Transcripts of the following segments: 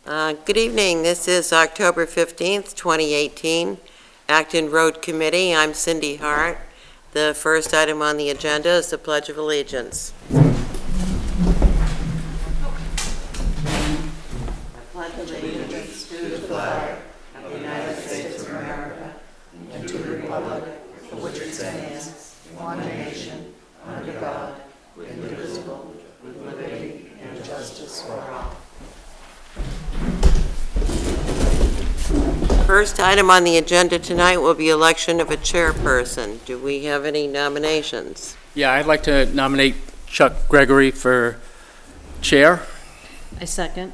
Good evening. This is October 15th, 2018. Acton Road Committee. I'm Cindy Hart. The first item on the agenda is the Pledge of Allegiance. I pledge allegiance to the flag of the United States of America and to the republic for which it stands, one nation, under God, indivisible, with liberty and justice for all. First item on the agenda tonight will be election of a chairperson. Do we have any nominations? Yeah, I'd like to nominate Chuck Gregory for chair. I second.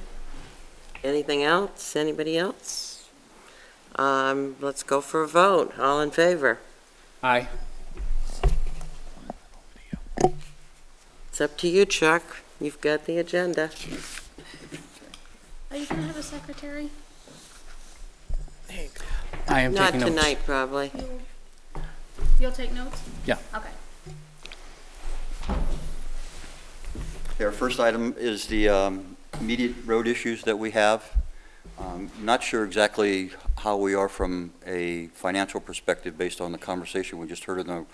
Anything else? Anybody else? Let's go for a vote. All in favor? Aye. It's up to you, Chuck. You've got the agenda. Are you going to have a secretary? I am Not taking notes. tonight, probably. You'll take notes? Yeah. Okay. Our first item is the immediate road issues that we have. Not sure exactly how we are from a financial perspective based on the conversation we just heard in the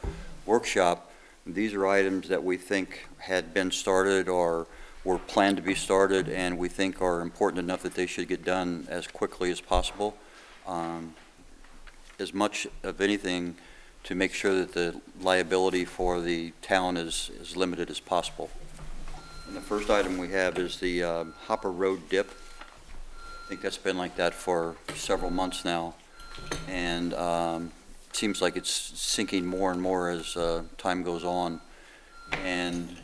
workshop. These are items that we think had been started or were planned to be started, and we think are important enough that they should get done as quickly as possible. As much of anything to make sure that the liability for the town is as limited as possible. And the first item we have is the Hopper Road dip. I think that's been like that for several months now, and seems like it's sinking more and more as time goes on. And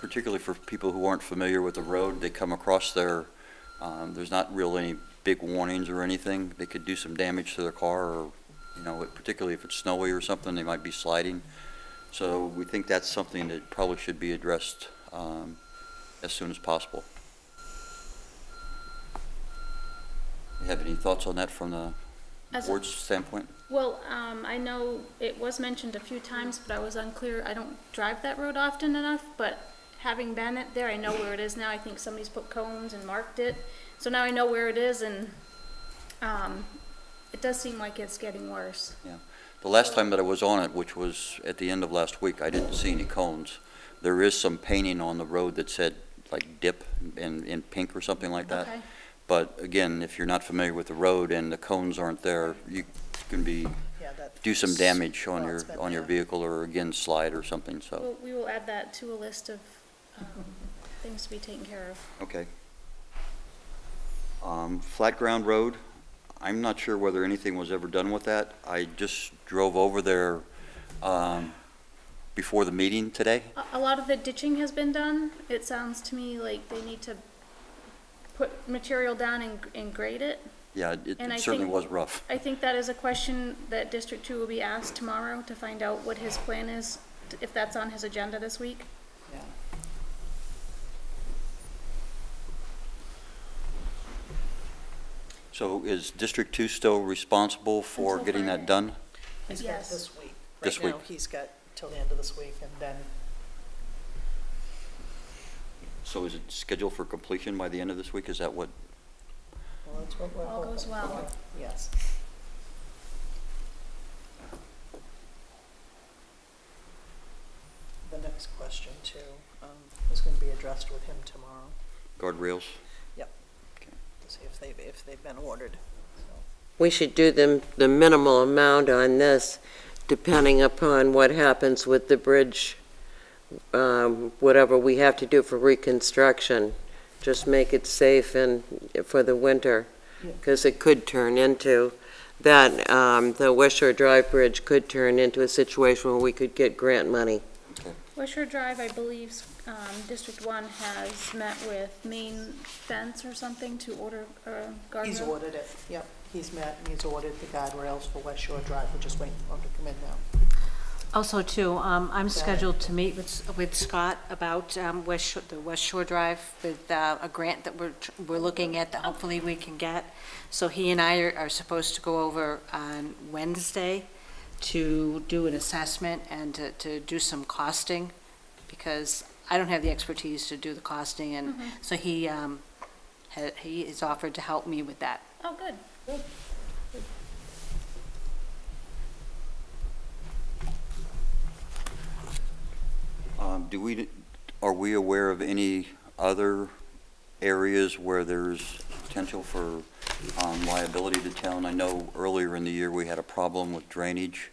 particularly for people who aren't familiar with the road, they come across there. There's not really any big warnings or anything. They could do some damage to their car, or particularly if it's snowy or something, they might be sliding. So we think that's something that probably should be addressed as soon as possible. You have any thoughts on that from the board's standpoint? Well, I know it was mentioned a few times, but I was unclear. I don't drive that road often enough, but having been there, I know where it is now. I think somebody's put cones and marked it. So now I know where it is, and it does seem like it's getting worse. Yeah. The last time that I was on it, which was at the end of last week, I didn't see any cones. There is some painting on the road that said like dip in pink or something like that. Okay. But again, if you're not familiar with the road and the cones aren't there, you can do some damage on your vehicle, or again slide or something. So We will add that to a list of things to be taken care of. okay. Flat Ground Road, I'm not sure whether anything was ever done with that. I just drove over there before the meeting today. A lot of the ditching has been done. It sounds to me like they need to put material down and grade it. Yeah, it certainly was rough. I think that is a question that District 2 will be asked tomorrow to find out what his plan is, if that's on his agenda this week. Yeah. So is District 2 still responsible for Until getting that Friday. done? He's got Yes. this week. This Right now, week. he's got till the end of this week, and then So is it scheduled for completion by the end of this week? Is that what? well, that's what we're All hoping. goes well. Okay. Yes. The next question too is going to be addressed with him tomorrow. Guardrails? Yep. Okay. To see if they've been ordered. So. We should do the minimal amount on this, depending upon what happens with the bridge, whatever we have to do for reconstruction. Just make it safe and for the winter, because it could turn into that. The West Shore Drive Bridge could turn into a situation where we could get grant money. West Shore Drive, I believe, District 1 has met with Maine Fence or something to order a guardrail. He's ordered it. Yep. He's met and he's ordered the guardrails for West Shore Drive. We're just waiting for him to come in now. Also, too, I'm scheduled to meet with Scott about the West Shore Drive with a grant that we're looking at that hopefully we can get. So he and I are supposed to go over on Wednesday to do an assessment and to do some costing, because I don't have the expertise to do the costing, and so he he has offered to help me with that. Oh, good. Are we aware of any other areas where there's potential for liability to town? I know earlier in the year we had a problem with drainage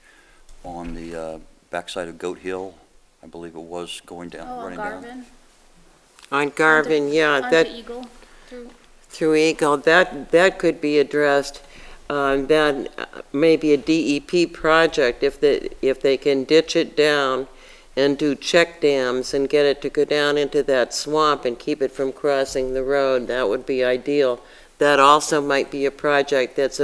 on the backside of Goat Hill. I believe it was going down, Oh, running down. Garvin. On Garvin, yeah, Onto that, Eagle through. through Eagle, that could be addressed. Then maybe a DEP project, if they can ditch it down and do check dams and get it to go down into that swamp and keep it from crossing the road, that would be ideal. That also might be a project that's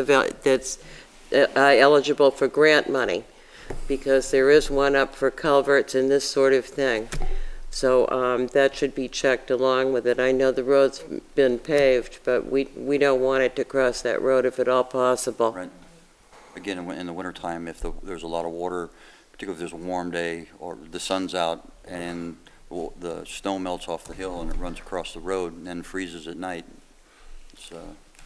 eligible for grant money, because there is one up for culverts and this sort of thing. So that should be checked along with it. I know the road's been paved, but we don't want it to cross that road if at all possible. Right. Again, in the wintertime, if there's a lot of water, particularly if there's a warm day or the sun's out and the snow melts off the hill and it runs across the road and then freezes at night.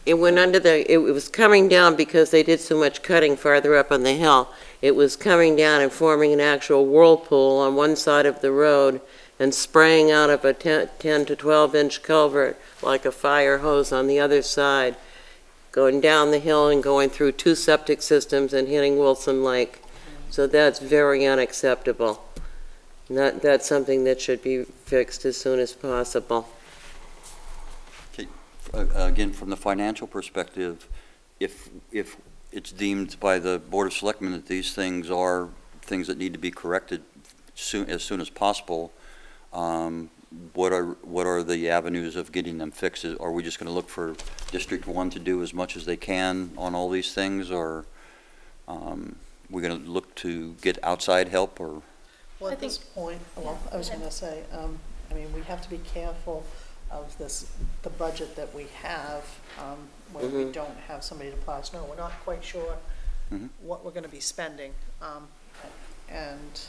It went under it was coming down because they did so much cutting farther up on the hill. It was coming down and forming an actual whirlpool on one side of the road and spraying out of a 10 to 12-inch culvert like a fire hose on the other side, going down the hill and going through 2 septic systems and hitting Wilson Lake. So that's very unacceptable. That's something that should be fixed as soon as possible. Okay. Again, from the financial perspective, if it's deemed by the Board of Selectmen that these things are things that need to be corrected as soon as possible, what are the avenues of getting them fixed? Are we just going to look for District 1 to do as much as they can on all these things, or we're going to look to get outside help? Or Well, at this point, well, I was going to say, I mean, we have to be careful of the budget that we have, where we don't have somebody to plow snow. We're not quite sure what we're going to be spending, and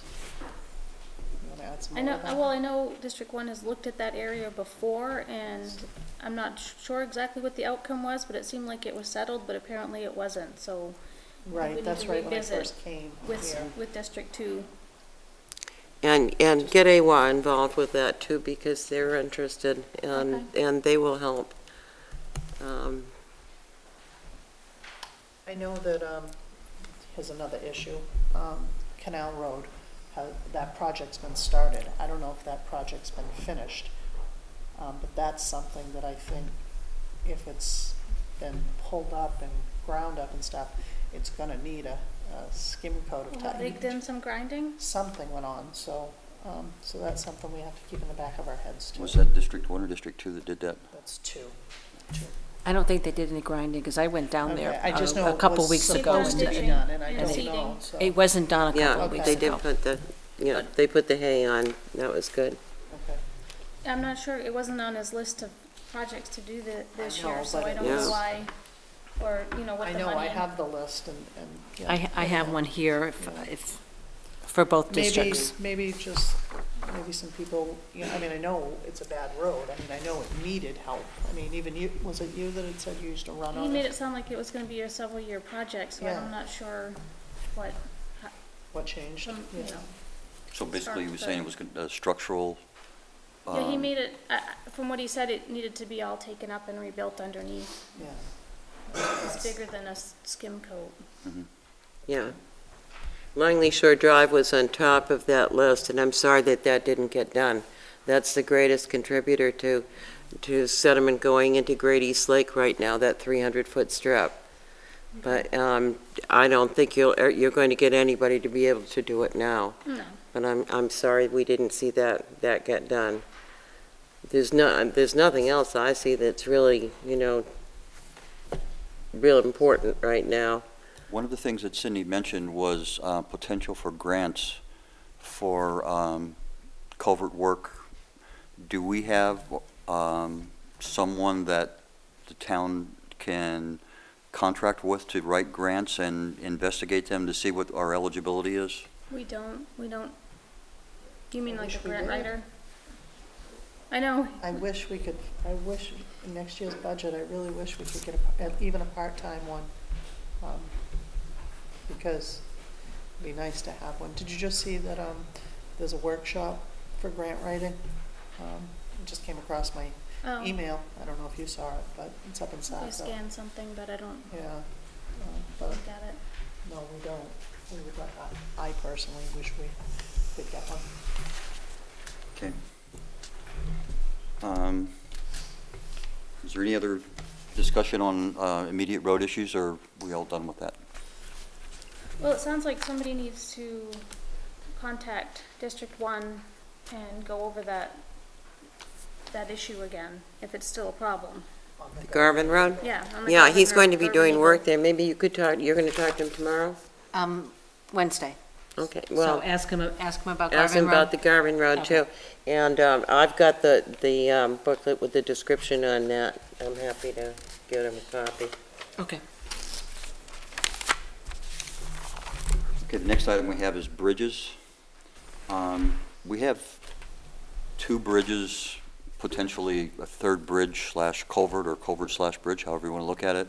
you want to add some more to that? Well, I know District 1 has looked at that area before, and I'm not sure exactly what the outcome was, but it seemed like it was settled, but apparently it wasn't, so. we Right, need that's to right, when I revisit first came here. with District 2. And get AWA involved with that too, because they're interested and they will help. I know that, here's another issue, Canal Road, that project's been started. I don't know if that project's been finished, but that's something that I think if it's been pulled up and ground up and stuff, it's gonna need a skim coat of Have they done some grinding? Something went on, so that's something we have to keep in the back of our heads too. was that District 1 or District 2 that did that? That's two. I don't think they did any grinding, because I went down there Okay, I just know a it couple was weeks supposed ago. They've to done be ditching done, and I and don't seeding. know, so. It wasn't done a couple Yeah, of weeks they ago. did put they put the hay on. That was good. Okay. I'm not sure, it wasn't on his list of projects to do this I know, year, so but I it don't was- know why, or, what I the know, money. I have the list and. yeah. I have one here if for both districts. Maybe some people, I mean, I know it's a bad road. I mean, I know it needed help. I mean, even you, was it you that had said you used to run He on made it? it sound like it was gonna be a several-year project, so Yeah. I'm not sure what, What changed? Yeah. So basically, you were saying it was structural? Yeah, he made it, from what he said, it needed to be all taken up and rebuilt underneath. Yeah. It's bigger than a skim coat. Yeah. Langley Shore Drive was on top of that list, and I'm sorry that didn't get done. That's the greatest contributor to sediment going into Great East Lake right now, that 300-foot strip. But I don't think you're going to get anybody to be able to do it now. No. But I'm sorry we didn't see that get done. There's nothing else I see that's really, real important right now. One of the things that Cindy mentioned was potential for grants for culvert work. Do we have someone that the town can contract with to write grants and investigate them to see what our eligibility is? We don't, you mean I like wish a we grant did. writer? I know. I wish in next year's budget, I really wish we could get even a part-time one. Because it'd be nice to have one. Did you just see that, there's a workshop for grant writing? It just came across my Oh, email. I don't know if you saw it, but it's up in I Saco. scanned something, but I don't Yeah, but look at it. no, we don't. We would like, I personally wish we could get one. Okay. Is there any other discussion on immediate road issues, or are we all done with that? Well, it sounds like somebody needs to contact District 1 and go over that issue again, if it's still a problem. On the Garvin Road? Yeah. on the Yeah, Garden he's Road going to be urban doing Eagle. work there. Maybe you could talk, you're going to talk to him tomorrow? Wednesday. Okay, So well, ask him about ask him Garvin about Road. the Garvin Road Okay. too. And I've got the booklet with the description on that. I'm happy to give him a copy. Okay. Okay, the next item we have is bridges. We have 2 bridges, potentially a 3rd bridge / culvert, or culvert / bridge, however you want to look at it.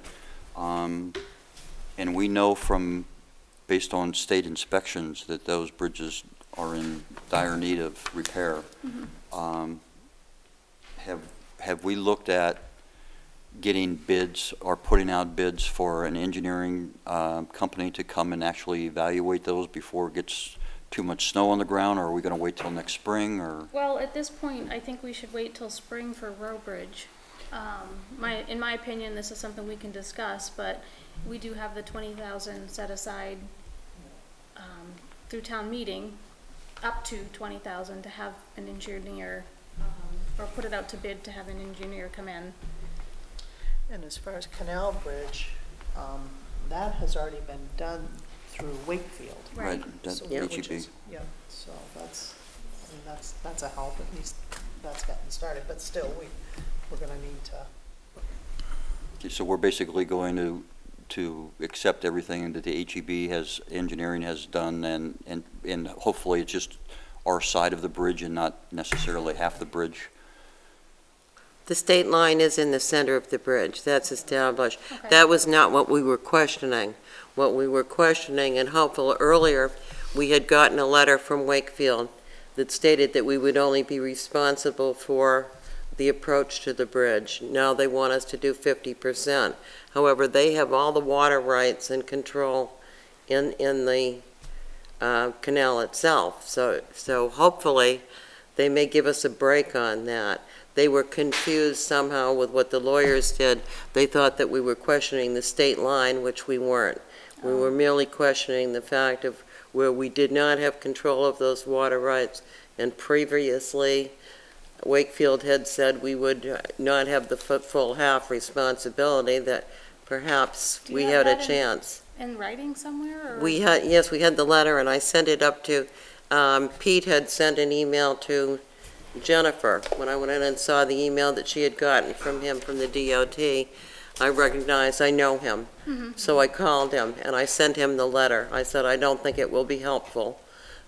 And we know based on state inspections, that those bridges are in dire need of repair. Have we looked at getting bids or putting out bids for an engineering company to come and actually evaluate those before it gets too much snow on the ground, or are we going to wait till next spring, or? Well, at this point, I think we should wait till spring for Row Bridge. In my opinion, this is something we can discuss, but we do have the 20,000 set aside through town meeting, up to 20,000 to have an engineer, or put it out to bid to have an engineer come in. And as far as Canal Bridge, that has already been done through Wakefield. Right. That's So, Yeah. which HEB. is- Yeah, so that's, I mean, that's a help, at least that's gotten started, but still, we're gonna need to. Okay, so we're basically going to accept everything that the HEB engineering has done, and hopefully it's just our side of the bridge and not necessarily half the bridge. The state line is in the center of the bridge. That's established. Okay. That was not what we were questioning. What we were questioning, and hopeful earlier, we had gotten a letter from Wakefield that stated that we would only be responsible for the approach to the bridge. Now they want us to do 50%. However, they have all the water rights and control in the canal itself. So hopefully, they may give us a break on that. They were confused somehow with what the lawyers did. They thought that we were questioning the state line, which we weren't. We were merely questioning the fact of where we did not have control of those water rights, and previously, Wakefield had said we would not have the full half responsibility, that perhaps Do you we have had a that in- chance. In writing somewhere, or? Yes, we had the letter, and I sent it up to, Pete had sent an email to Jennifer. When I went in and saw the email that she had gotten from him from the DOT, I recognized, I know him. So I called him, and I sent him the letter. I said, I don't think it will be helpful,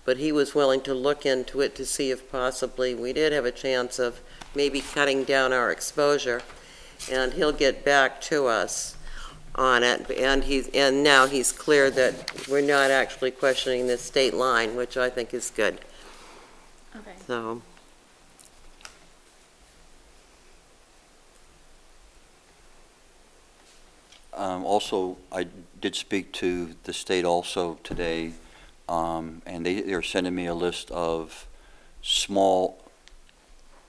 but he was willing to look into it to see if possibly we did have a chance of maybe cutting down our exposure, and he'll get back to us on it, and now he's clear that we're not actually questioning the state line, which I think is good, Okay. so. Also, I did speak to the state also today, and they're sending me a list of small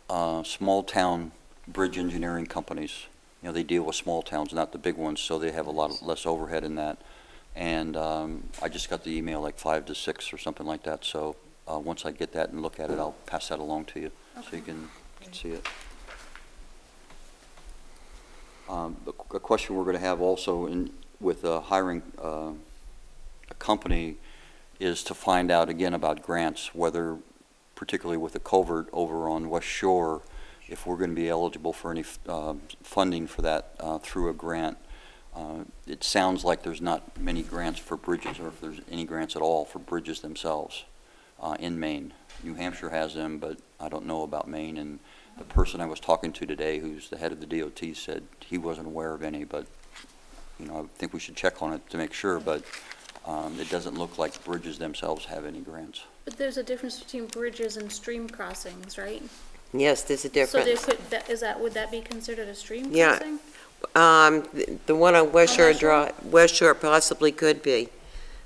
town bridge engineering companies. You know, they deal with small towns, not the big ones, so they have a lot less overhead in that. And I just got the email like 5 to 6 or something like that, so once I get that and look at it, I'll pass that along to you, so you can see it. A question we're going to have also with hiring a company is to find out again about grants, whether, particularly with the culvert over on West Shore, if we're going to be eligible for any funding for that through a grant. It sounds like there's not many grants for bridges, or if there's any grants at all for bridges themselves in Maine. New Hampshire has them, but I don't know about Maine, and The person I was talking to today, who's the head of the DOT, said he wasn't aware of any, but, I think we should check on it to make sure, but it doesn't look like bridges themselves have any grants. But there's a difference between bridges and stream crossings, right? Yes, there's a So there difference. could, would that be considered a stream Yeah. crossing? The one on West Shore West Shore? Drive, West Shore possibly could be,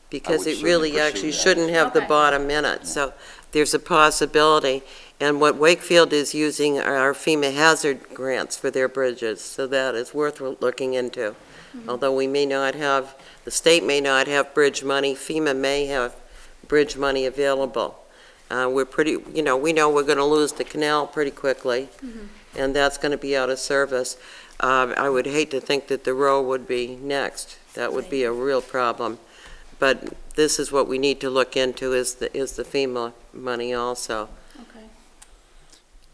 because would it certainly really pursue actually that. shouldn't have the Okay. bottom in it, so there's a possibility. And what Wakefield is using are our FEMA hazard grants for their bridges, so that is worth looking into. Although we may not have, the state may not have bridge money, FEMA may have bridge money available. We're pretty, we know we're gonna lose the canal pretty quickly, and that's gonna be out of service. I would hate to think that the road would be next. That would be a real problem. But this is what we need to look into, is the FEMA money also. Okay.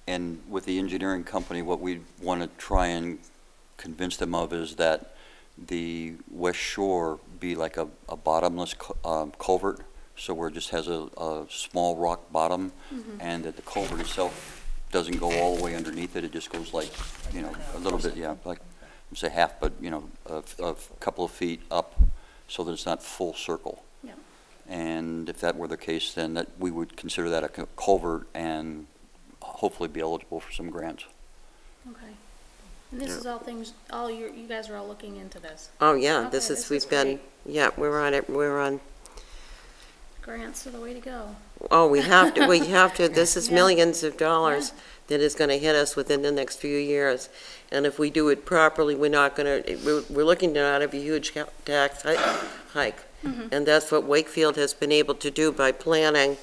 And with the engineering company, what we want to try and convince them of is that the West Shore be like a bottomless culvert, so where it just has a small rock bottom, and that the culvert itself doesn't go all the way underneath it. It just goes like, a little bit, like, say half, but, a couple of feet up, so that it's not full circle. Yeah. And if that were the case, then that we would consider that a culvert and hopefully be eligible for some grants. Okay. And this is all things, you guys are all looking into this. Oh, yeah, Okay, this this is, is we've been, yeah, we're on it, we're on, Grants are the way to go. oh, we have to, this is Yeah. millions of dollars that is gonna hit us within the next few years. And if we do it properly, we're not gonna, we're looking to not have a huge tax hike. And that's what Wakefield has been able to do by planning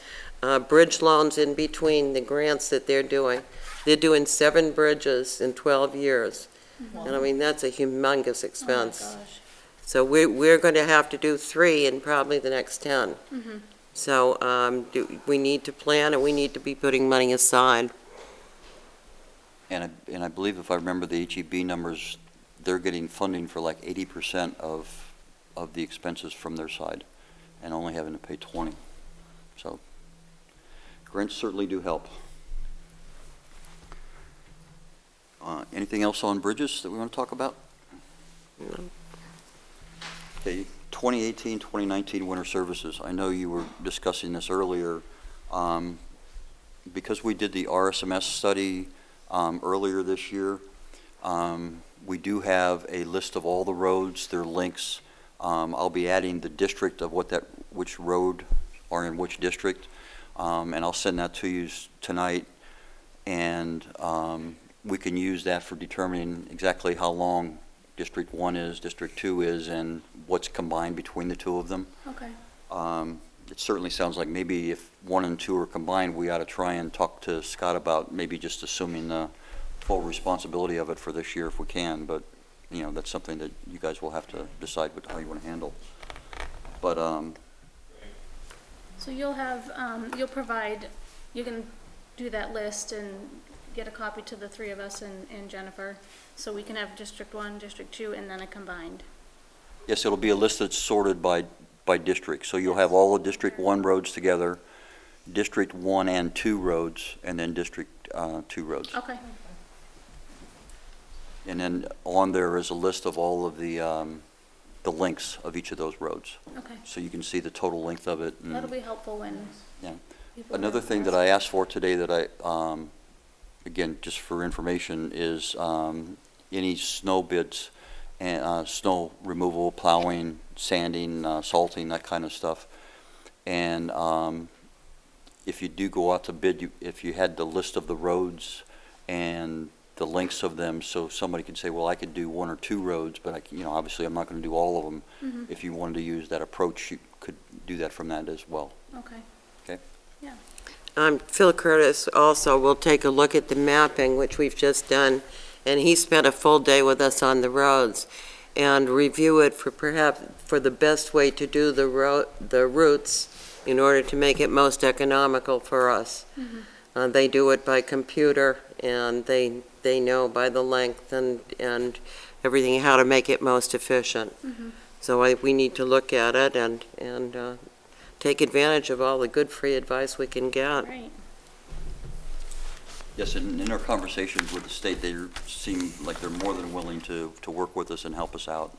bridge loans in between the grants that they're doing. They're doing 7 bridges in 12 years. And I mean, that's a humongous expense. Oh my gosh. So we're going to have to do 3 in probably the next 10. So we need to plan, and we need to be putting money aside. And I believe, if I remember the HEB numbers, they're getting funding for like 80% of the expenses from their side, and only having to pay 20. So grants certainly do help. Anything else on bridges that we want to talk about? No. Okay, 2018, 2019 winter services. I know you were discussing this earlier. Because we did the RSMS study earlier this year, we do have a list of all the roads, their links. I'll be adding the district of which road are in which district, and I'll send that to you tonight. And we can use that for determining exactly how long District 1 is, District 2 is, and what's combined between the two of them. Okay. It certainly sounds like maybe if 1 and 2 are combined, we ought to try and talk to Scott about maybe just assuming the full responsibility of it for this year if we can, but that's something that you guys will have to decide how you want to handle. But So you'll have, you can do that list and get a copy to the 3 of us and Jennifer, so we can have District 1, District 2, and then a combined. yes, it'll be a list that's sorted by district. So you'll have all the District 1 roads together, District 1 and 2 roads, and then District 2 roads. Okay. And then on there is a list of all of the lengths of each of those roads. Okay. So you can see the total length of it. That'll be helpful when. Yeah. people Another have thing that questions. I asked for today that I, again, just for information, is any snow bids and snow removal, plowing, sanding, salting, that kind of stuff. And if you do go out to bid, if you had the list of the roads and the lengths of them, so somebody could say, well, I could do 1 or 2 roads, but obviously I'm not going to do all of them. If you wanted to use that approach, you could do that from that as well. Okay. Okay. Yeah. Phil Curtis also will take a look at the mapping, which we've just done, and he spent a full day with us on the roads, and review it for the best way to do the routes in order to make it most economical for us. They do it by computer, and they know by the length and everything how to make it most efficient. So we need to look at it and take advantage of all the good free advice we can get. Right. Yes, and in our conversations with the state, they seem like they're more than willing to work with us and help us out.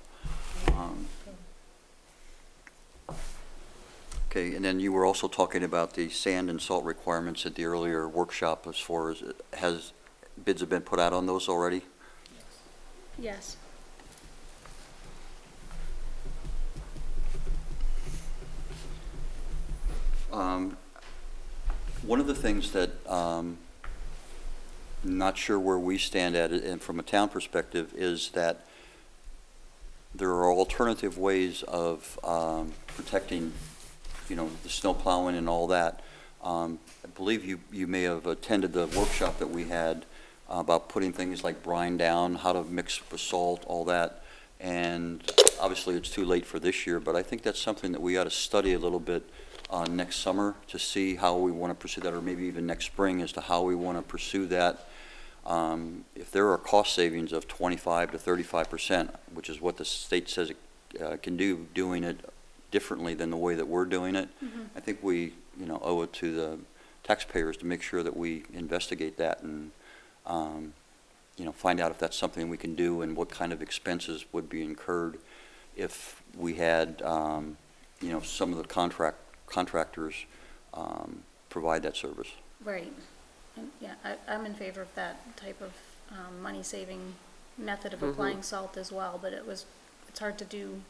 Okay, and then you were also talking about the sand and salt requirements at the earlier workshop as far as, bids have been put out on those already? Yes. One of the things that not sure where we stand at it, and from a town perspective, is that there are alternative ways of protecting, you know, the snow plowing and all that. I believe you may have attended the workshop that we had about putting things like brine down, how to mix with salt, all that. And obviously it's too late for this year, but I think that's something that we ought to study a little bit next summer to see how we want to pursue that, or maybe even next spring as to how we want to pursue that. If there are cost savings of 25 to 35%, which is what the state says it can do, doing it differently than the way that we're doing it, I think we, you know, owe it to the taxpayers to make sure that we investigate that and, you know, find out if that's something we can do and what kind of expenses would be incurred if we had, you know, some of the contractors provide that service. Right. And yeah, I'm in favor of that type of money-saving method of applying salt as well, but it's hard to do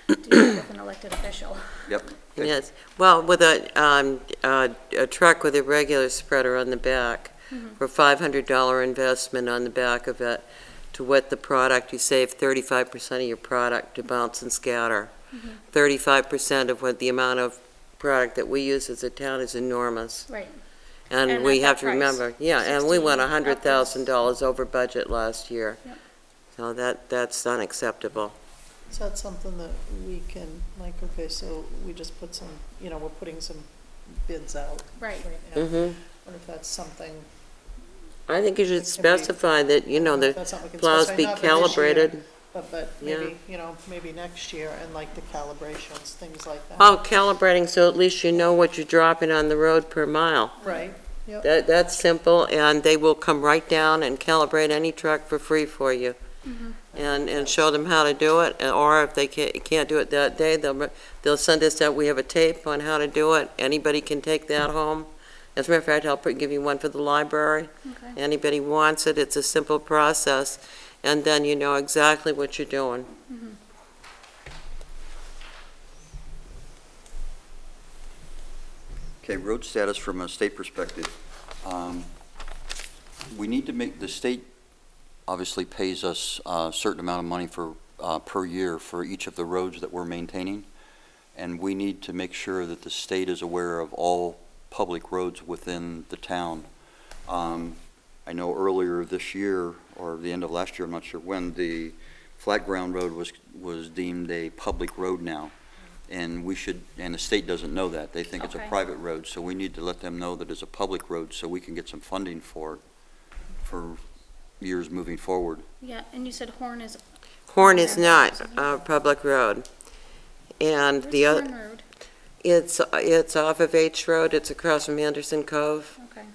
that with an elected official. Yep. Okay. Yes, well, with a truck with a regular spreader on the back, for $500 investment on the back of it, to wet the product, you save 35% of your product to bounce and scatter. 35% of what the amount of product that we use as a town is enormous. Right. And we at that have to price, remember, yeah, and we went 16 $100,000 over budget last year. Yep. So that's unacceptable. Is that something that we can, like, okay, so we just put some, you know, we're putting some bids out Right. now. Mm-hmm. Wonder if that's something, I think you should It can be- specify that, you know, if the that's something we can plows specify, be not for this year, calibrated. but Yeah. maybe, you know, maybe next year, and like the calibrations, things like that. Oh, calibrating, so at least you know what you're dropping on the road per mile. Right, yep. That's simple, and they will come right down and calibrate any truck for free for you. And show them how to do it, or if they can't do it that day, they'll send us out, we have a tape on how to do it. Anybody can take that home. As a matter of fact, I'll give you one for the library. Okay. Anybody wants it, it's a simple process, and then you know exactly what you're doing. Okay, road status from a state perspective. We need to make, the state obviously pays us a certain amount of money for, per year for each of the roads that we're maintaining. And we need to make sure that the state is aware of all public roads within the town. I know earlier this year, or the end of last year, I'm not sure when, the Flat Ground Road was deemed a public road now. And we should, and the state doesn't know that. They think it's a Okay. private road, so we need to let them know that it's a public road so we can get some funding for it for years moving forward. Yeah, and you said Horn is. Horn is not a public road. And Where's the other, Horn Road? it's off of H Road, it's across from Anderson Cove. Okay.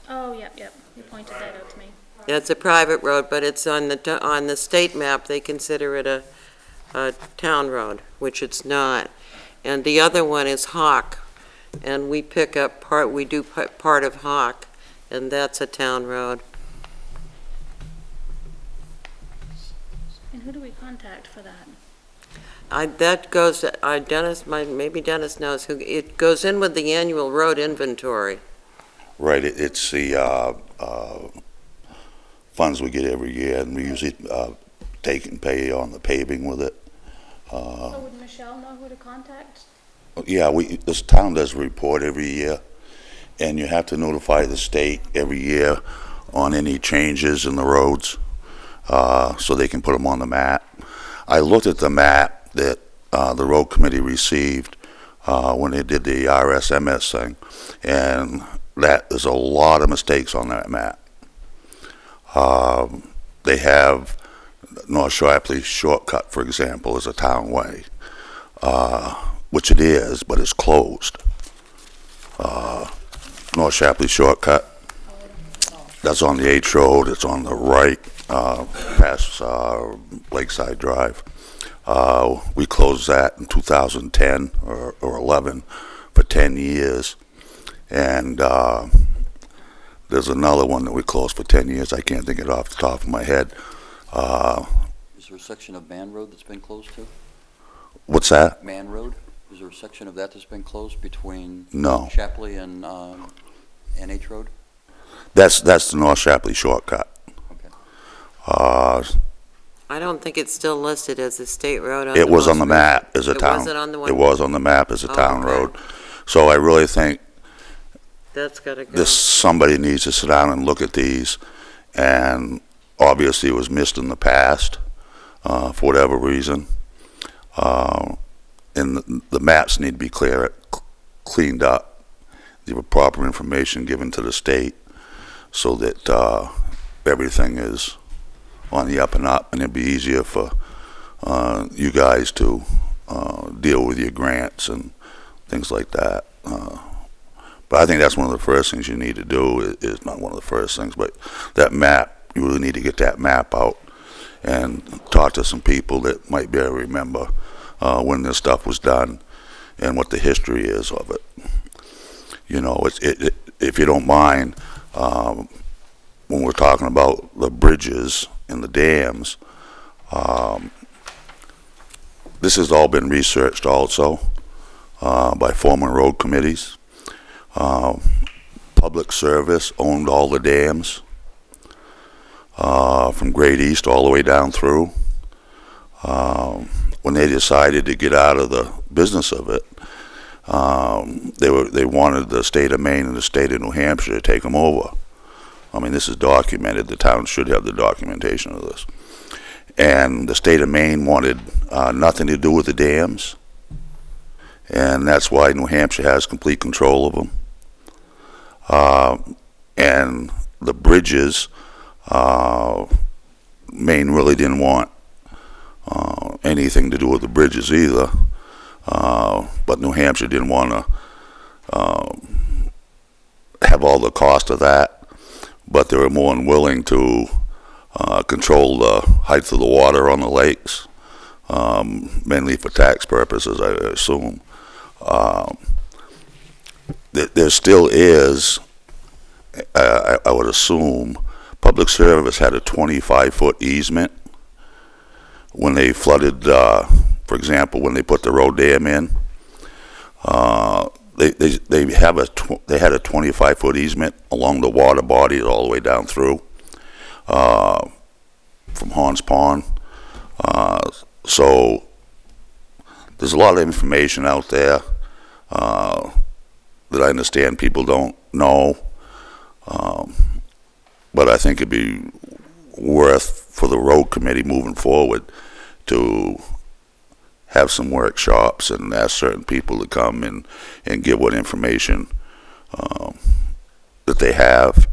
Oh, yep. You pointed that out to me. It's a private road, but it's on the state map, they consider it a town road, which it's not. And the other one is Hawk, and we do part of Hawk, and that's a town road. And who do we contact for that? That goes, Dennis, maybe Dennis knows, it goes in with the annual road inventory. Right, it's the funds we get every year, and we usually take and pay on the paving with it. So would Michelle know who to contact? Yeah, this town does a report every year, and you have to notify the state every year on any changes in the roads, so they can put them on the map. I looked at the map that the road committee received when they did the RSMS thing, and there's a lot of mistakes on that map. They have North Shipley Shortcut, for example, is a town way, which it is, but it's closed. North Shapley shortcut. That's on the H Road. It's on the right, past Lakeside Drive. We closed that in 2010 or 11 for 10 years. And there's another one that we closed for 10 years. I can't think of it off the top of my head. Is there a section of Man Road that's been closed too? What's that? Man Road? Is there a section of that that's been closed between No. Shapley and H Road? That's the North Shapley shortcut. Okay. I don't think it's still listed as a state road on It the was on most the map recent- as a It town. wasn't on the one? It was on the map as a Oh, town okay. road. So I really think That's gotta go. somebody needs to sit down and look at these, and obviously it was missed in the past, for whatever reason. And the maps need to be cleaned up, the proper information given to the state, so that everything is on the up and up, and it'd be easier for you guys to deal with your grants and things like that. But I think that's one of the first things you need to do, is not one of the first things, but that map, you really need to get that map out and talk to some people that might be able to remember when this stuff was done and what the history is of it. You know, if you don't mind, when we're talking about the bridges and the dams, this has all been researched also by former road committees. Public Service owned all the dams from Great East all the way down through. When they decided to get out of the business of it, they wanted the state of Maine and the state of New Hampshire to take them over. I mean, this is documented. The town should have the documentation of this. And the state of Maine wanted nothing to do with the dams, and that's why New Hampshire has complete control of them. And the bridges, Maine really didn't want anything to do with the bridges either, but New Hampshire didn't want to have all the cost of that, but they were more than willing to control the height of the water on the lakes, mainly for tax purposes, I assume. There still is, I would assume, Public Service had a 25-foot easement when they flooded, for example, when they put the road dam in. They had a 25-foot easement along the water body all the way down through from Horns Pond. So there's a lot of information out there that I understand people don't know, but I think it'd be worth for the road committee moving forward to have some workshops and ask certain people to come and give what information that they have,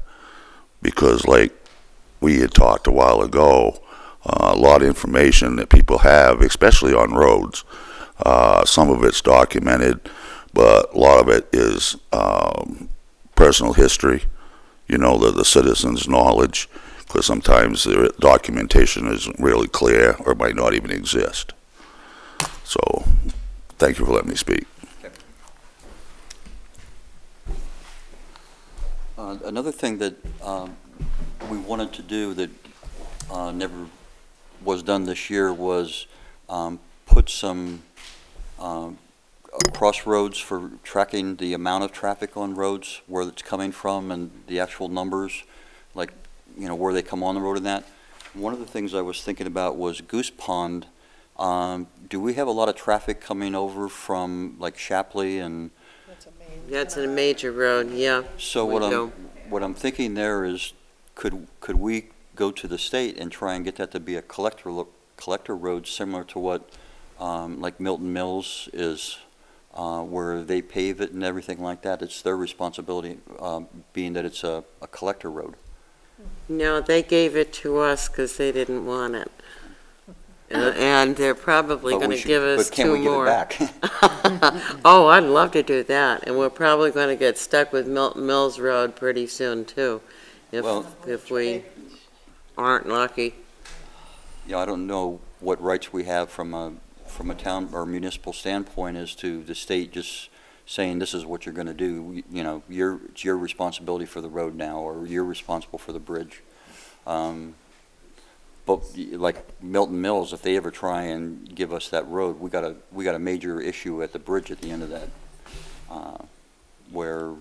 because like we had talked a while ago, a lot of information that people have, especially on roads, some of it's documented, but a lot of it is personal history, you know, the citizens' knowledge, because sometimes the documentation isn't really clear or might not even exist. So, thank you for letting me speak. Another thing that we wanted to do that never was done this year was put some crossroads for tracking the amount of traffic on roads, where it's coming from, and the actual numbers, like, you know, where they come on the road and that. One of the things I was thinking about was Goose Pond. Do we have a lot of traffic coming over from like Shapley and? That's a major road, yeah. So we do. what I'm thinking there is, could we go to the state and try and get that to be a collector road, similar to what like Milton Mills is, where they pave it and everything like that? It's their responsibility, being that it's a collector road. No, they gave it to us because they didn't want it. And they're probably But we gonna should- give us But can two we give it more. back? Oh, I'd love to do that, and we're probably gonna get stuck with Milton Mills Road pretty soon, too, Well- if we aren't lucky. You know, I don't know what rights we have from a town or municipal standpoint as to the state just saying this is what you're going to do. You know, it's your responsibility for the road now, or you're responsible for the bridge. But like Milton Mills, if they ever try and give us that road, we got a major issue at the bridge at the end of that, where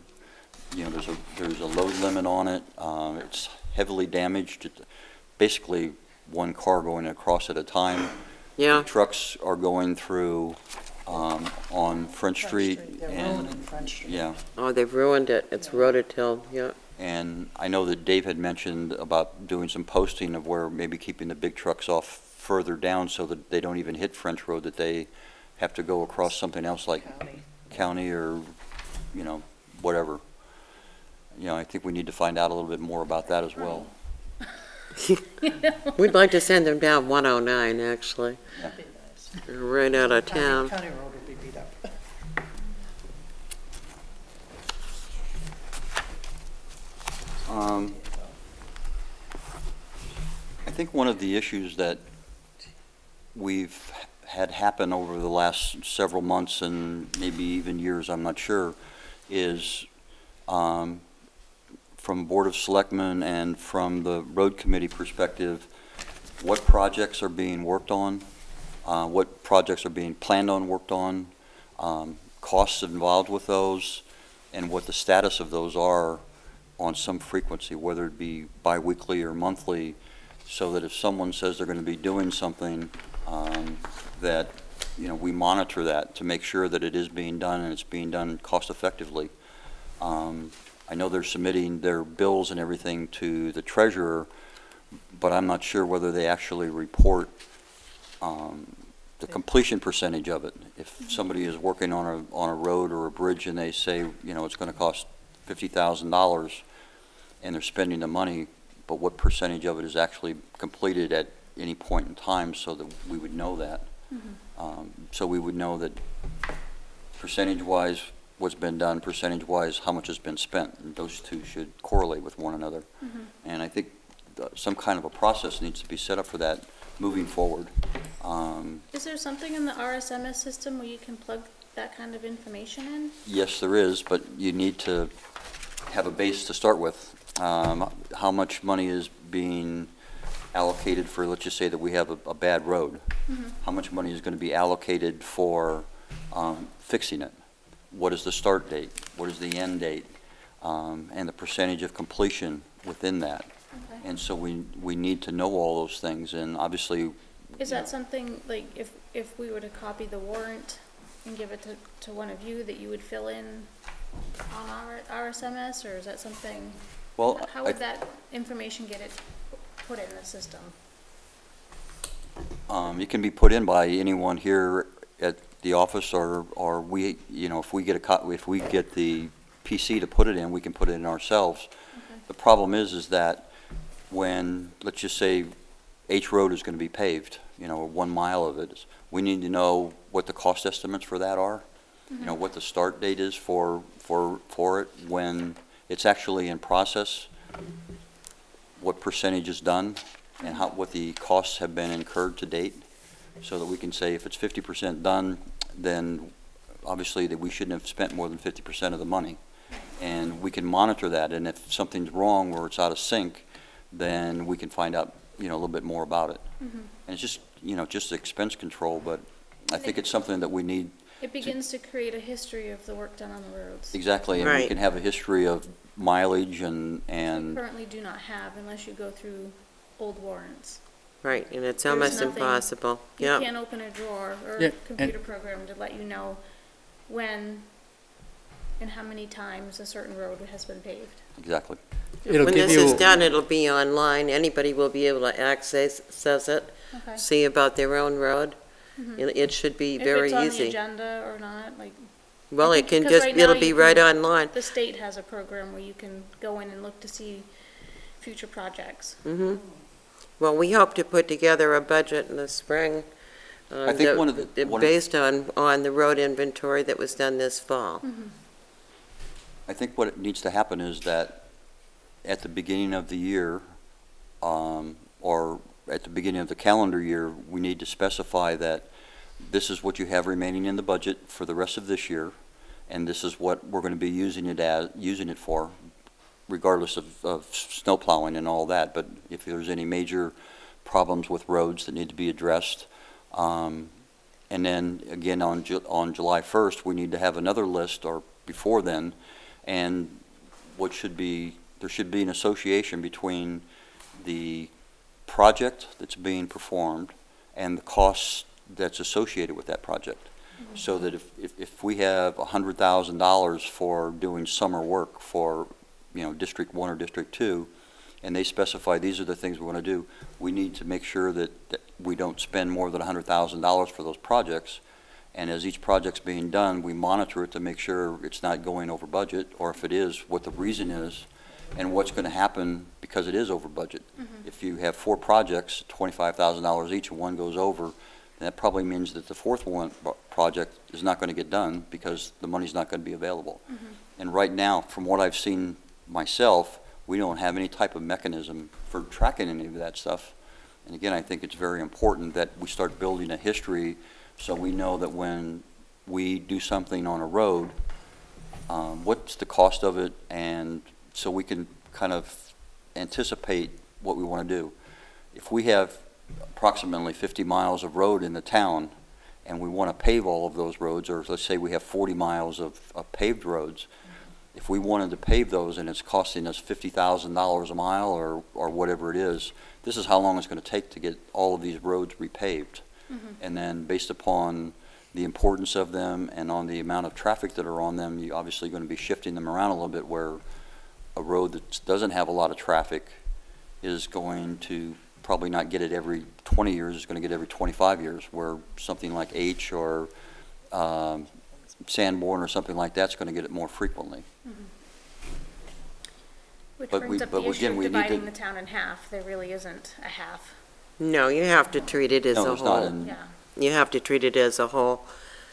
you know there's a load limit on it. It's heavily damaged. Basically, one car going across at a time. Yeah, Trucks are going through on French Street. They're And ruining French Street. yeah, oh, they've ruined it, it's Rototille, yeah. and I know that Dave had mentioned about doing some posting of where maybe keeping the big trucks off further down so that they don't even hit French Road, that they have to go across something else like county or, you know, whatever. You know, I think we need to find out a little bit more about that as well. We'd like to send them down 109, actually, That'd be nice. right out of town. County Road will be beat up. I think one of the issues that we've had happen over the last several months and maybe even years, I'm not sure, is from Board of Selectmen and from the Road Committee perspective, what projects are being worked on, what projects are being planned on, worked on, costs involved with those, and what the status of those are on some frequency, whether it be biweekly or monthly, so that if someone says they're going to be doing something, that, you know, we monitor that to make sure that it is being done and it's being done cost effectively. I know they're submitting their bills and everything to the treasurer, but I'm not sure whether they actually report the completion percentage of it. If somebody is working on a road or a bridge and they say, you know, it's going to cost $50,000 and they're spending the money, but what percentage of it is actually completed at any point in time, so that we would know that. So we would know that percentage-wise what's been done, percentage-wise how much has been spent, and those two should correlate with one another. And I think some kind of a process needs to be set up for that moving forward. Is there something in the RSMS system where you can plug that kind of information in? Yes, there is, but you need to have a base to start with. How much money is being allocated for, let's just say that we have a bad road. How much money is going to be allocated for fixing it? What is the start date? What is the end date? And the percentage of completion within that. Okay. And so we need to know all those things, and obviously. Is that something, like, if we were to copy the warrant and give it to one of you, that you would fill in on our RSMS, or is that something? Well, How would that information get it put in the system? It can be put in by anyone here at the office, or we, you know, if we get the PC to put it in, we can put it in ourselves. Okay. The problem is that when, let's just say, H Road is going to be paved, you know, 1 mile of it, we need to know what the cost estimates for that are. You know, what the start date is for it, when it's actually in process, what percentage is done, and what the costs have been incurred to date, so that we can say if it's 50% done, then obviously that we shouldn't have spent more than 50% of the money. And we can monitor that, and if something's wrong or it's out of sync, then we can find out, you know, a little bit more about it. And it's just, you know, just expense control, but I think it's something that we need. It begins to create a history of the work done on the roads. Exactly, and we Right. can have a history of mileage and Currently do not have unless you go through old warrants. Right, and it's There's almost nothing- impossible, You yeah. can't open a drawer or Yeah, a computer program to let you know when and how many times a certain road has been paved. exactly. It'll When give this is you, done, it'll be online, anybody will be able to access it, Okay. see about their own road. It should be very If it's on the easy. agenda or not, like, Well, it can because just, right now it'll you be can- right online. the state has a program where you can go in and look to see future projects. Well, we hope to put together a budget in the spring. I think one of the- Based on the road inventory that was done this fall. I think what needs to happen is that at the beginning of the year, or at the beginning of the calendar year, we need to specify that this is what you have remaining in the budget for the rest of this year, and this is what we're going to be using it for, regardless of snow plowing and all that. But if there's any major problems with roads that need to be addressed, and then again on July 1st, we need to have another list, or before then, and there should be an association between the project that's being performed and the costs that's associated with that project. So that if we have $100,000 for doing summer work for, District 1 or District 2, and they specify these are the things we want to do, we need to make sure that we don't spend more than $100,000 for those projects. And as each project's being done, we monitor it to make sure it's not going over budget, or if it is, what the reason is, and what's going to happen because it is over budget. If you have 4 projects, $25,000 each, and one goes over, then that probably means that the fourth project is not going to get done because the money's not going to be available. And right now, from what I've seen myself, we don't have any type of mechanism for tracking any of that stuff. And again, I think it's very important that we start building a history so we know that when we do something on a road, what's the cost of it, and so we can kind of anticipate what we want to do. If we have approximately 50 miles of road in the town and we want to pave all of those roads, or let's say we have 40 miles of paved roads, if we wanted to pave those and it's costing us $50,000 a mile or whatever it is, this is how long it's going to take to get all of these roads repaved. And then based upon the importance of them and on the amount of traffic that are on them, you're obviously going to be shifting them around a little bit, where a road that doesn't have a lot of traffic is going to probably not get it every 20 years, it's going to get every 25 years, where something like H or Sanborn or something like that's going to get it more frequently. Which But brings we- up but the issue again, of we need dividing to- the town in half. There really isn't a half. No, you have to treat it as No, a it's not whole. in- Yeah. You have to treat it as a whole.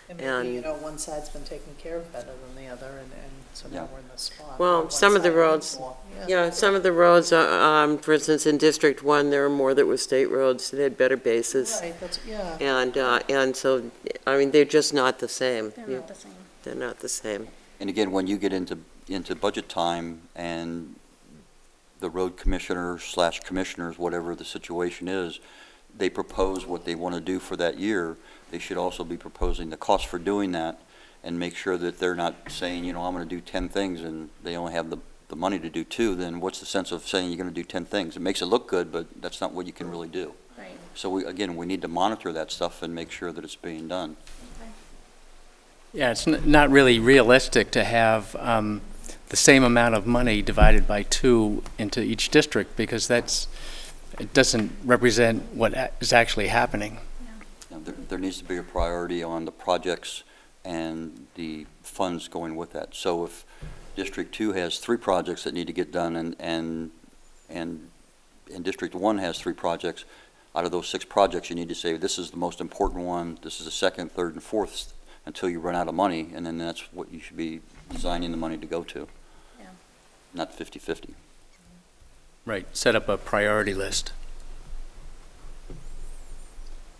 And And- maybe, one side's been taken care of better than the other, and so Yeah. now we're in this spot. Well, where one some of the side roads- needs more. Yeah, some of the roads, for instance, in District 1, there were more that were state roads that had better bases. Right, that's, yeah. And so, I mean, they're just not the same. They're not the same. They're not the same. And again, when you get into budget time and the road commissioner / commissioners, whatever the situation is, they propose what they want to do for that year, they should also be proposing the cost for doing that, and make sure that they're not saying, I'm going to do 10 things and they only have the money to do 2. Then what's the sense of saying you're going to do 10 things? It makes it look good, but that's not what you can really do. Right. So we need to monitor that stuff and make sure that it's being done. Yeah, it's not really realistic to have the same amount of money divided by 2 into each district, because it doesn't represent what is actually happening. Now, there needs to be a priority on the projects and the funds going with that. So if District 2 has 3 projects that need to get done, and District 1 has 3 projects, out of those 6 projects, you need to say, this is the most important one, this is the second, third, and fourth, until you run out of money, and then that's what you should be designing the money to go to. Yeah. Not 50-50. Right, set up a priority list.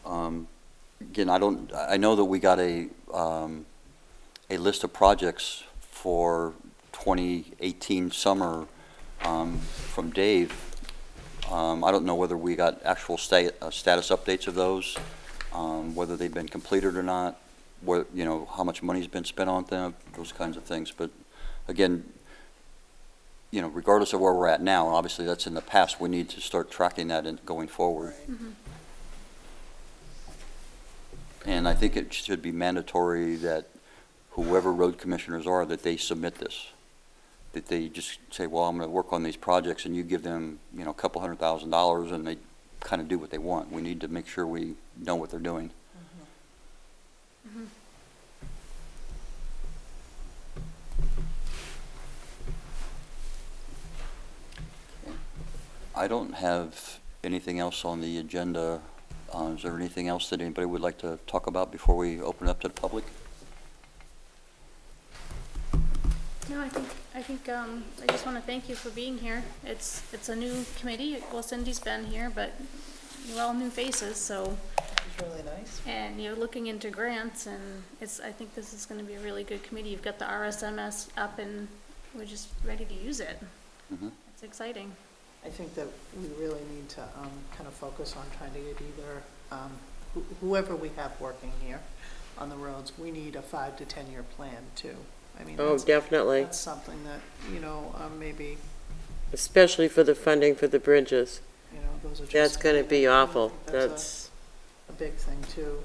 Again, I know that we got a list of projects for 2018 summer from Dave. I don't know whether we got actual status updates of those, whether they've been completed or not, how much money's been spent on them, those kinds of things. But again, regardless of where we're at now, obviously that's in the past, we need to start tracking that going forward. And I think it should be mandatory that whoever road commissioners are, that they submit this. That they just say, well, I'm going to work on these projects, and you give them, a couple $100,000, and they kind of do what they want. We need to make sure we know what they're doing. I don't have Anything else on the agenda? Is there anything else that anybody would like to talk about before we open it up to the public? No, I just want to thank you for being here. It's a new committee. Well, Cindy's been here, but you're all new faces, so. It's really nice. And you're looking into grants, and I think this is going to be a really good committee. You've got the RSMS up, and we're just ready to use it. Mm-hmm. It's exciting. I think that we really need to kind of focus on trying to get either, whoever we have working here on the roads, we need a 5 to 10 year plan too. I mean, Oh, definitely, that's something that, maybe, especially for the funding for the bridges. those are just. That's gonna be awful. That's That's, a big thing too.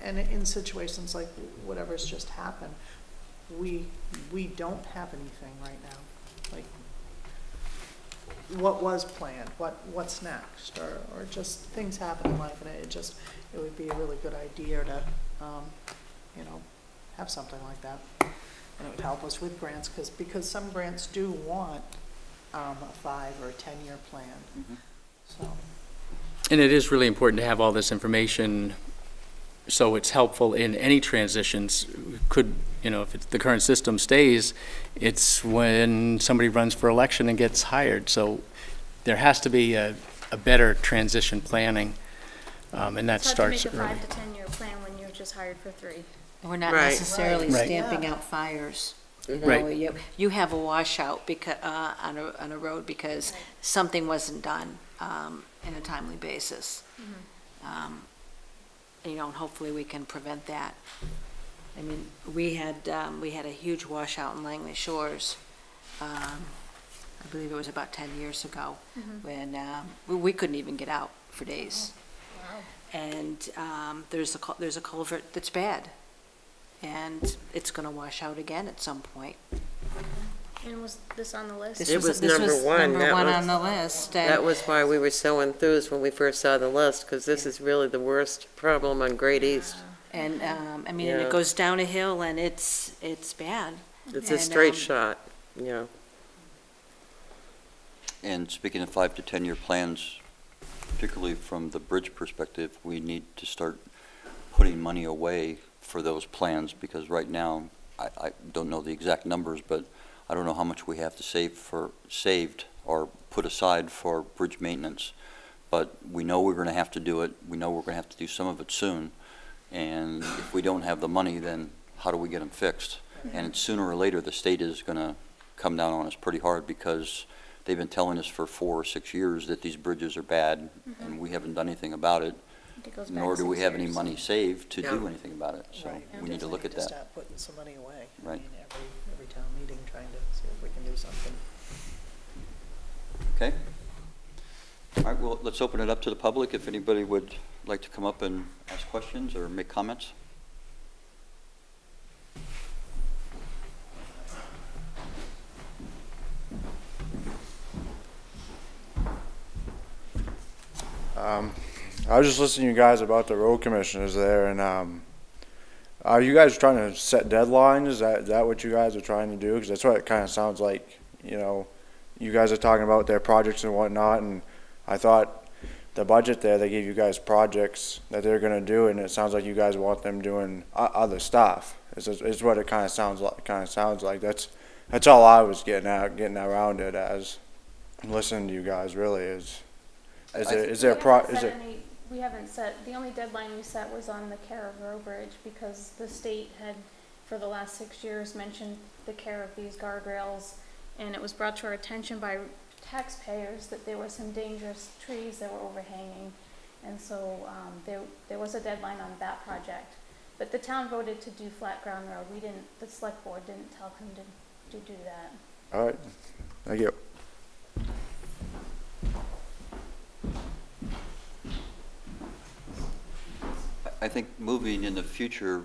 And in situations like whatever's just happened, we don't have anything right now. Like, what was planned, what's next, or just things happen in life, and it would be a really good idea to, have something like that. And it would help us with grants, because some grants do want a 5 or 10 year plan. Mm-hmm. So, And it is really important to have all this information so it's helpful in any transitions. Could, if the current system stays, it's when somebody runs for election and gets hired. So there has to be a better transition planning, and that It's hard starts to make a early. 5 to 10 year plan when you're just hired for 3. We're not Right. necessarily Right. stamping Yeah. out fires. Right. You have a washout on a road because something wasn't done in a timely basis. And hopefully we can prevent that. I mean, we had a huge washout in Langley Shores. I believe it was about 10 years ago, when we couldn't even get out for days. Wow. And there's a culvert that's bad, and it's going to wash out again at some point. And was this on the list? It was number one. Number That one was- on the list. that And was why we were so enthused when we first saw the list, because this is really the worst problem on Great East. and and Yeah. it goes down a hill, and it's bad. It's a And, straight shot, yeah. And speaking of 5 to 10 year plans, particularly from the bridge perspective, we need to start putting money away for those plans, because right now, I don't know the exact numbers, but I don't know how much we have to saved or put aside for bridge maintenance. But we know we're going to have to do it. We know we're going to have to do some of it soon. And if we don't have the money, then how do we get them fixed? And sooner or later, the state is going to come down on us pretty hard, because they've been telling us for 4 or 6 years that these bridges are bad, and we haven't done anything about it, It goes back nor do we 6 have any years. money saved to Yeah. do anything about it. So Right. we need to look at Definitely that. start putting some money away. Right. I mean, every town meeting, trying to see if we can do something. Okay? All right, well, let's open it up to the public. If anybody would like to come up and ask questions or make comments. I was just listening to you guys about the road commissioners there, and are you guys trying to set deadlines? Is that what you guys are trying to do? Because that's what it kind of sounds like. You guys are talking about their projects and whatnot, and I thought the budget there, they gave you guys projects that they're going to do, and it sounds like you guys want them doing other stuff. Is what it kind of sounds like. That's all I was getting around it as listening to you guys. Really is there We haven't set, the only deadline we set was on the care of Row Bridge, because the state had, for the last 6 years, mentioned the care of these guardrails, and it was brought to our attention by taxpayers that there were some dangerous trees that were overhanging, and so there was a deadline on that project. But the town voted to do Flat Ground Road. The select board didn't tell him to do that. all right? Thank you. I think moving in the future,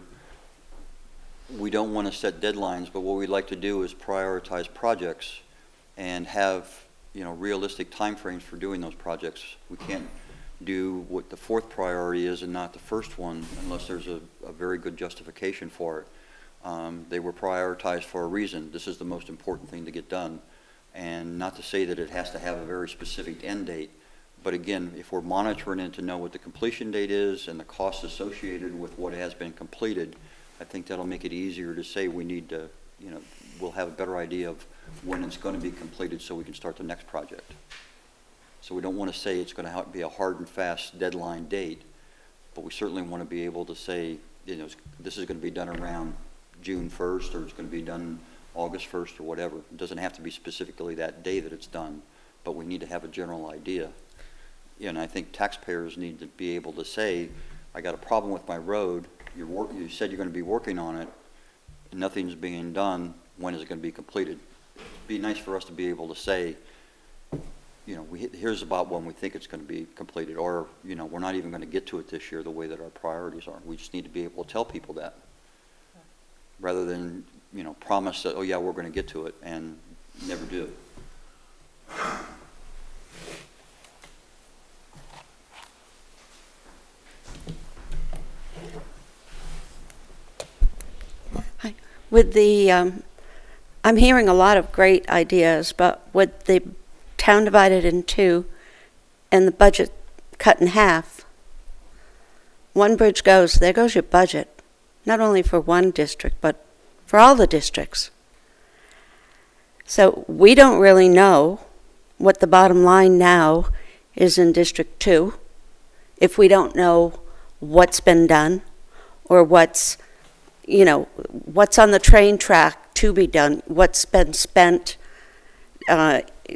we don't want to set deadlines, but what we'd like to do is prioritize projects and have, realistic timeframes for doing those projects. We can't do what the 4th priority is and not the first one unless there's a very good justification for it. They were prioritized for a reason. This is the most important thing to get done. And not to say that it has to have a very specific end date, But again, if we're monitoring it to know what the completion date is and the costs associated with what has been completed, I think that'll make it easier to say we need to, you know, we'll have a better idea of when it's going to be completed so we can start the next project. So we don't want to say it's going to be a hard and fast deadline date, but we certainly want to be able to say, you know, this is going to be done around June 1st, or it's going to be done August 1st, or whatever. It doesn't have to be specifically that day that it's done, but we need to have a general idea. And I think taxpayers need to be able to say, I got a problem with my road, you said you're going to be working on it, and nothing's being done, when is it going to be completed? It'd be nice for us to be able to say, you know, here's about when we think it's going to be completed, or, you know, we're not even going to get to it this year the way that our priorities are. We just need to be able to tell people that, rather than, you know, promise that, oh yeah, we're going to get to it, and never do. Hi. With the, I'm hearing a lot of great ideas, but with the town divided in two and the budget cut in half, one bridge goes, there goes your budget, not only for one district, but for all the districts. So we don't really know what the bottom line now is in District 2 if we don't know what's been done or what's, you know, what's on the train track to be done, what's been spent,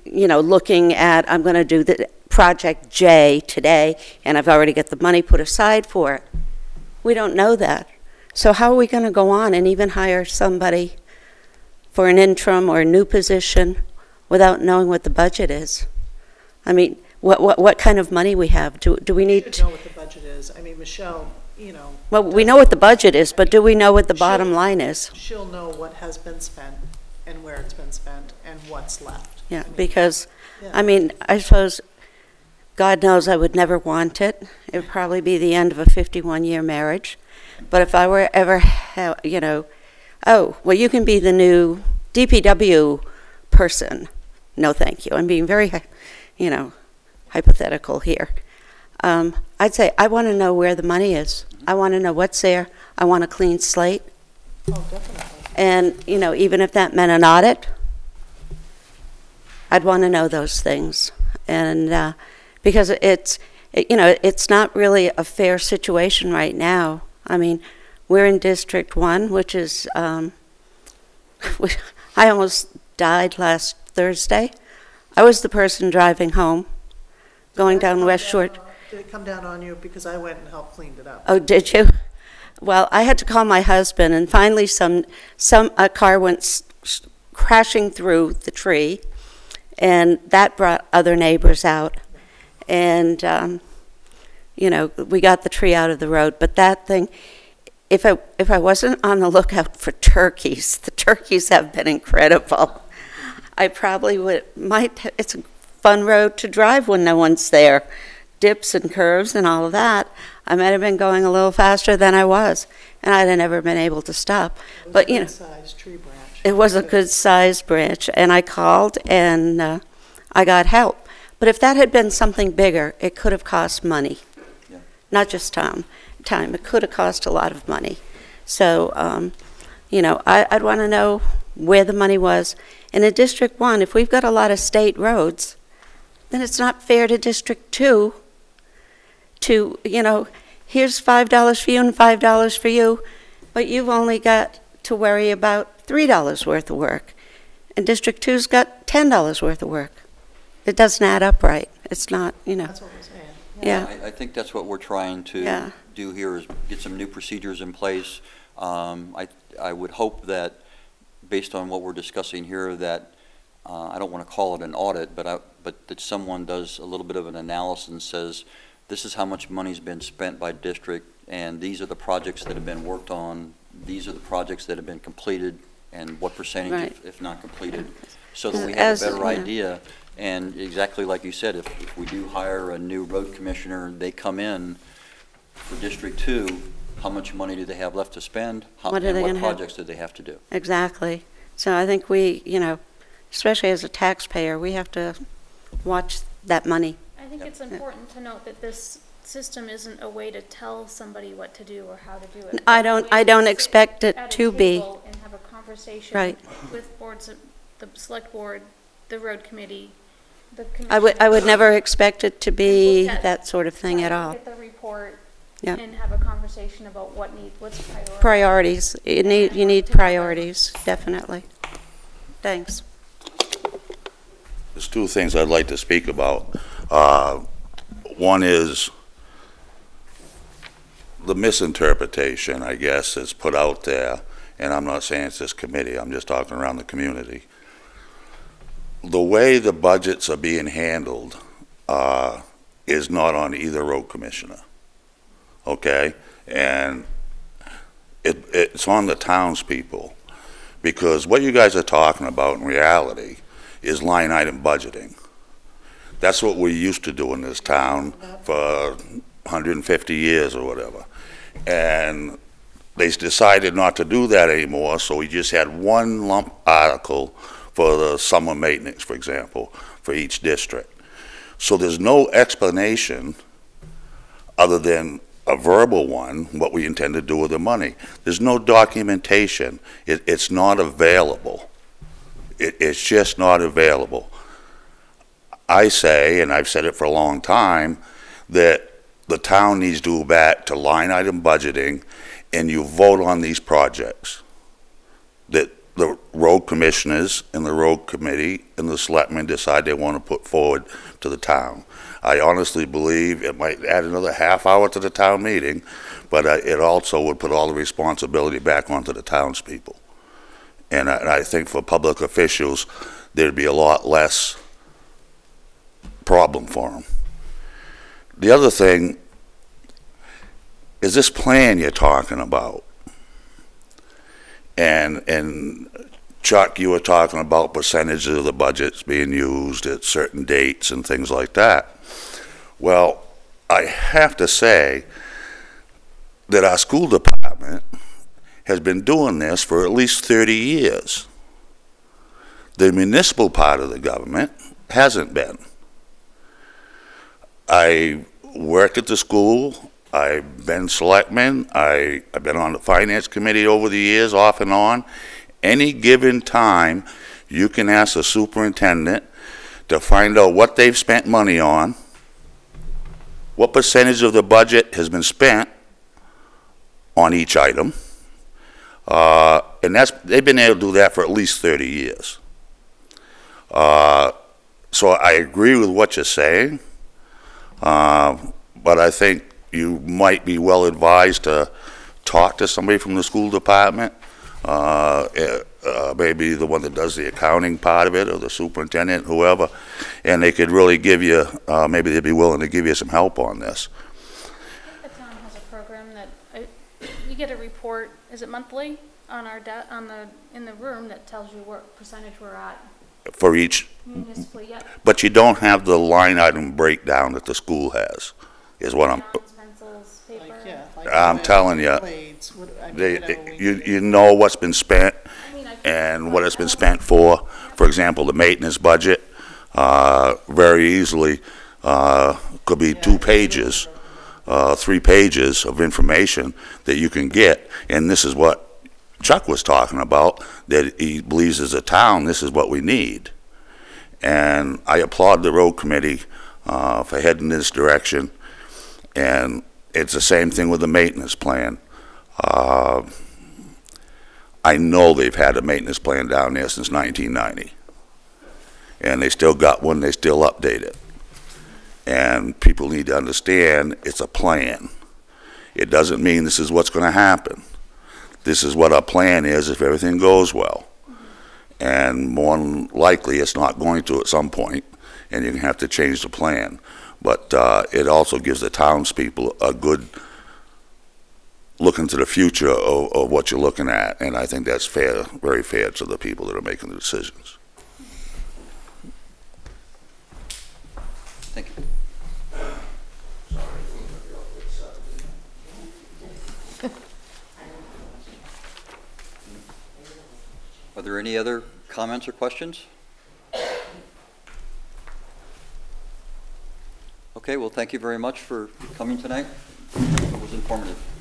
you know, looking at, I'm going to do the Project J today, and I've already got the money put aside for it. We don't know that. So how are we going to go on and even hire somebody for an interim or a new position without knowing what the budget is? I mean, what kind of money we have? Do we need should know what the budget is. I mean, Michelle, you know. Well, we know what the budget is, but do we know what the bottom line is? She'll know what has been spent and where it's been spent and what's left. Yeah, I mean, because, yeah. I mean, I suppose, God knows I would never want it. It would probably be the end of a 51-year marriage. But if I were ever, you know, oh, well, you can be the new DPW person. No, thank you. I'm being very, you know, hypothetical here. I'd say I want to know where the money is. I want to know what's there. I want a clean slate. Oh, definitely. And, you know, even if that meant an audit, I'd want to know those things. And because you know, it's not really a fair situation right now. I mean, we're in District 1, which is, I almost died last Thursday. I was the person driving home, going down West Shore. Did it come down on you? Because I went and helped clean it up. Oh, did you? Well, I had to call my husband, and finally a car went crashing through the tree, and that brought other neighbors out. And, you know, we got the tree out of the road. But that thing, if I wasn't on the lookout for turkeys, the turkeys have been incredible. I probably it's a fun road to drive when no one's there. Dips and curves and all of that. I might have been going a little faster than I was, and I'd have never been able to stop. But, you know, Good-sized tree branch. it was a good-sized branch, and I called, and I got help. But if that had been something bigger, it could have cost money. Yeah. Not just time. It could have cost a lot of money. So, you know, I'd want to know where the money was. And in District 1, if we've got a lot of state roads, then it's not fair to District 2 to, you know, here's $5 for you and $5 for you, but you've only got to worry about $3 worth of work. And District 2's got $10 worth of work. It doesn't add up right. It's not, you know. That's what we're saying. Yeah. I think that's what we're trying to do here, is get some new procedures in place. I would hope that, based on what we're discussing here, that I don't want to call it an audit, but that someone does a little bit of an analysis and says, this is how much money's been spent by district, and these are the projects that have been worked on, these are the projects that have been completed, and what percentage, Right. if not completed, so that we have a better idea. And exactly like you said, if we do hire a new road commissioner, they come in for District 2, how much money do they have left to spend? What are and they what gonna have? projects do they have to do? Exactly. So I think we, you know, especially as a taxpayer, we have to watch that money. I think it's important to note that this system isn't a way to tell somebody what to do or how to do it. I don't Sit expect it at a to be. table and have a conversation Right. with boards, the select board, the road committee, the I would commission. never expect it to be Look at- that sort of thing at all. Get the report Yeah. and have a conversation about what's priority. Priorities, you need priorities, definitely. Thanks. There's two things I'd like to speak about. One is the misinterpretation, I guess, that's put out there, and I'm not saying it's this committee, I'm just talking around the community. The way the budgets are being handled is not on either road commissioner, okay? And it's on the townspeople, because what you guys are talking about in reality is line item budgeting. That's what we used to do in this town for 150 years or whatever. And they decided not to do that anymore, so we just had one lump article for the summer maintenance, for example, for each district. So there's no explanation other than a verbal one, what we intend to do with the money. There's no documentation. It's not available. It's just not available. I say, and I've said it for a long time, that the town needs to go back to line item budgeting, and you vote on these projects that the road commissioners and the road committee and the selectmen decide they want to put forward to the town. I honestly believe it might add another half hour to the town meeting, but it also would put all the responsibility back onto the townspeople. And I think for public officials, there'd be a lot less problem for them. The other thing is this plan you're talking about. And Chuck, you were talking about percentages of the budgets being used at certain dates and things like that. Well, I have to say that our school department has been doing this for at least 30 years. The municipal part of the government hasn't been. I worked at the school, I've been selectman, I've been on the finance committee over the years, off and on. Any given time, you can ask the superintendent to find out what they've spent money on, what percentage of the budget has been spent on each item, and they've been able to do that for at least 30 years. So I agree with what you're saying, but I think you might be well advised to talk to somebody from the school department, maybe the one that does the accounting part of it, or the superintendent, whoever, and they could really give you, maybe they'd be willing to give you some help on this. The town has a program that, you get a report, is it monthly, on our, in the room that tells you what percentage we're at For each, municipally, yep. but you don't have the line item breakdown that the school has, is what I'm, Crayons, pencils, paper. I'm telling you, you know what's been spent and what it's been spent for. For example, the maintenance budget, very easily could be 2 pages, 3 pages of information that you can get. And this is what Chuck was talking about, that he believes as a town, this is what we need. And I applaud the road committee for heading this direction. And it's the same thing with the maintenance plan. I know they've had a maintenance plan down there since 1990. And they still got one, they still update it. And people need to understand it's a plan. It doesn't mean this is what's going to happen. This is what our plan is if everything goes well. And more than likely it's not going to at some point, and you're going to have to change the plan. But it also gives the townspeople a good look into the future of what you're looking at, and I think that's fair, very fair to the people that are making the decisions. Thank you. Are there any other comments or questions? Okay, well, thank you very much for coming tonight. It was informative.